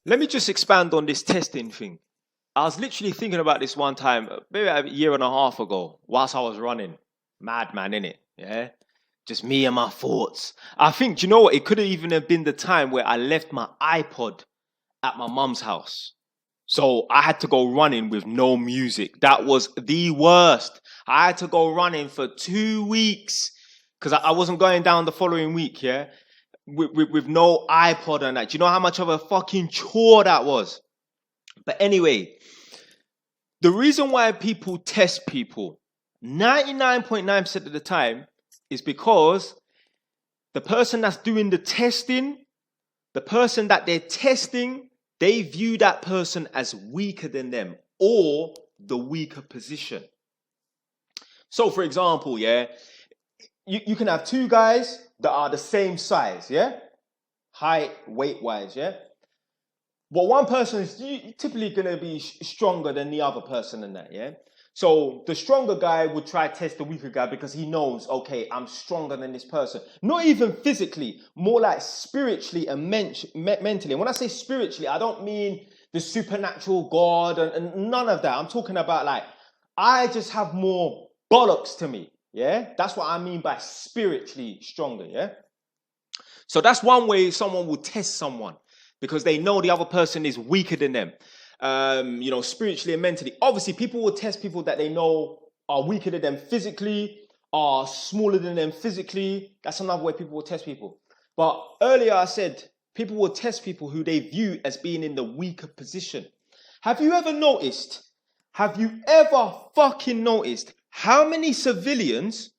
Let me just expand on this testing thing. I was literally thinking about this one time, maybe a year and a half ago, whilst I was running. Madman, innit? Yeah? Just me and my thoughts. I think, do you know what? It could have even have been the time where I left my iPod at my mum's house. So I had to go running with no music. That was the worst. I had to go running for 2 weeks because I wasn't going down the following week, yeah? With no iPod and that. Do you know how much of a fucking chore that was? But anyway, the reason why people test people 99.9% of the time is because the person that's doing the testing, the person that they're testing, they view that person as weaker than them or the weaker position. So, for example, yeah, you can have two guys that are the same size, yeah, height, weight-wise, yeah. But one person is typically going to be stronger than the other person in that, yeah. So the stronger guy would try to test the weaker guy because he knows, okay, I'm stronger than this person. Not even physically, more like spiritually and mentally. And when I say spiritually, I don't mean the supernatural God and none of that. I'm talking about like, I just have more bollocks to me, yeah? That's what I mean by spiritually stronger, yeah? So that's one way someone will test someone because they know the other person is weaker than them. Spiritually and mentally. Obviously, people will test people that they know are weaker than them physically, are smaller than them physically. That's another way people will test people. But earlier I said, people will test people who they view as being in the weaker position. Have you ever fucking noticed how many civilians,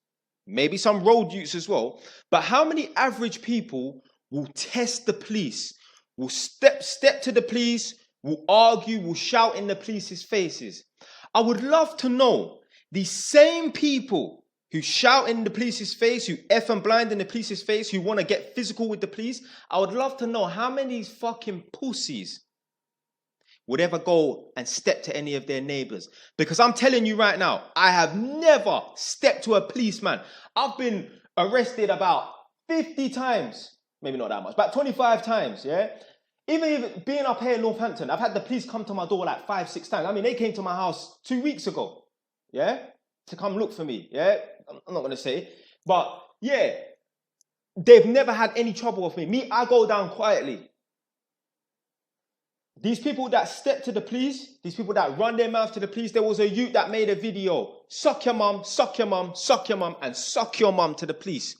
maybe some road youths as well, but how many average people will test the police, will step to the police, will argue, will shout in the police's faces? I would love to know the same people who shout in the police's face, who F and blind in the police's face, who want to get physical with the police. I would love to know how many fucking pussies would ever go and step to any of their neighbors. Because I'm telling you right now, I have never stepped to a policeman. I've been arrested about 50 times. Maybe not that much, about 25 times, yeah? Even being up here in Northampton, I've had the police come to my door like 5-6 times. I mean, they came to my house 2 weeks ago, yeah, to come look for me, yeah. I'm not going to say, but yeah, they've never had any trouble with me. I go down quietly. These people that step to the police, these people that run their mouth to the police, there was a youth that made a video, suck your mum, suck your mum, suck your mum, and suck your mum to the police.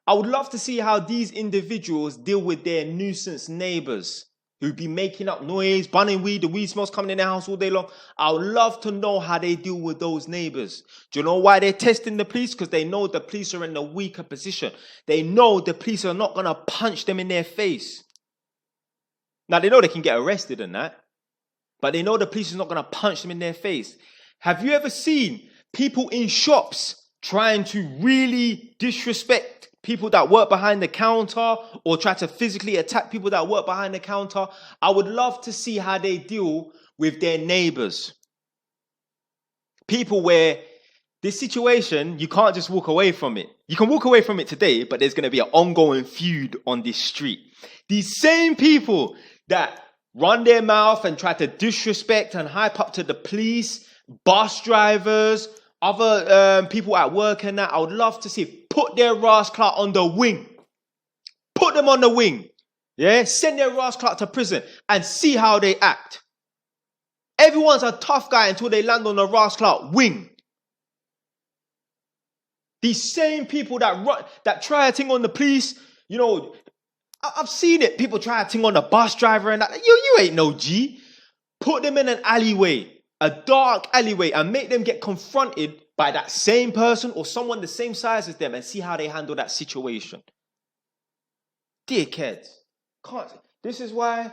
I would love to see how these individuals deal with their nuisance neighbors who be making up noise, burning weed, the weed smells coming in their house all day long. I would love to know how they deal with those neighbors. Do you know why they're testing the police? Because they know the police are in a weaker position. They know the police are not going to punch them in their face. Now, they know they can get arrested and that, but they know the police is not going to punch them in their face. Have you ever seen people in shops trying to really disrespect people that work behind the counter or try to physically attack people that work behind the counter? I would love to see how they deal with their neighbors. People where this situation, you can't just walk away from it. You can walk away from it today, but there's going to be an ongoing feud on this street. These same people that run their mouth and try to disrespect and hype up to the police, bus drivers, other people at work and that, I would love to see put their rascal on the wing. Put them on the wing. Yeah? Send their rascal to prison and see how they act. Everyone's a tough guy until they land on the rascal wing. These same people that try a thing on the police, you know, I've seen it. People try a thing on the bus driver and that. You ain't no G. Put them in an alleyway, a dark alleyway, and make them get confronted by that same person or someone the same size as them and see how they handle that situation. Dickheads. This is why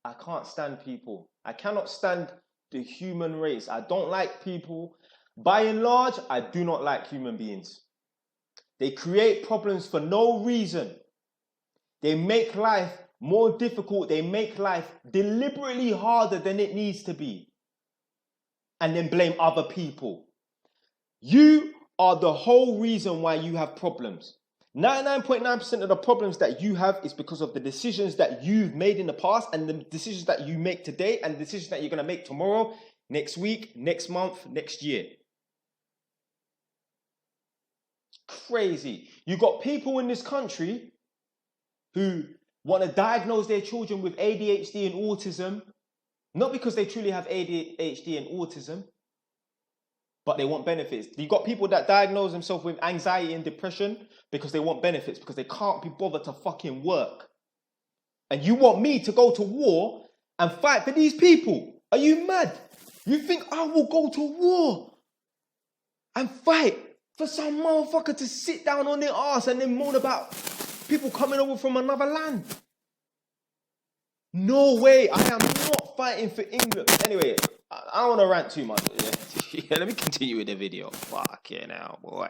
I can't stand people. I cannot stand the human race. I don't like people. By and large, I do not like human beings. They create problems for no reason. They make life more difficult. They make life deliberately harder than it needs to be. And then blame other people. You are the whole reason why you have problems. 99.9% of the problems that you have is because of the decisions that you've made in the past and the decisions that you make today and the decisions that you're going to make tomorrow, next week, next month, next year. Crazy. You got people in this country who want to diagnose their children with ADHD and autism, not because they truly have ADHD and autism, but they want benefits. You got people that diagnose themselves with anxiety and depression because they want benefits, because they can't be bothered to fucking work. And you want me to go to war and fight for these people? Are you mad? You think I will go to war and fight for some motherfucker to sit down on their ass and then moan about people coming over from another land? No way. I am not fighting for England. Anyway, I don't want to rant too much. Yeah, let me continue with the video. Fuck yeah now, boy.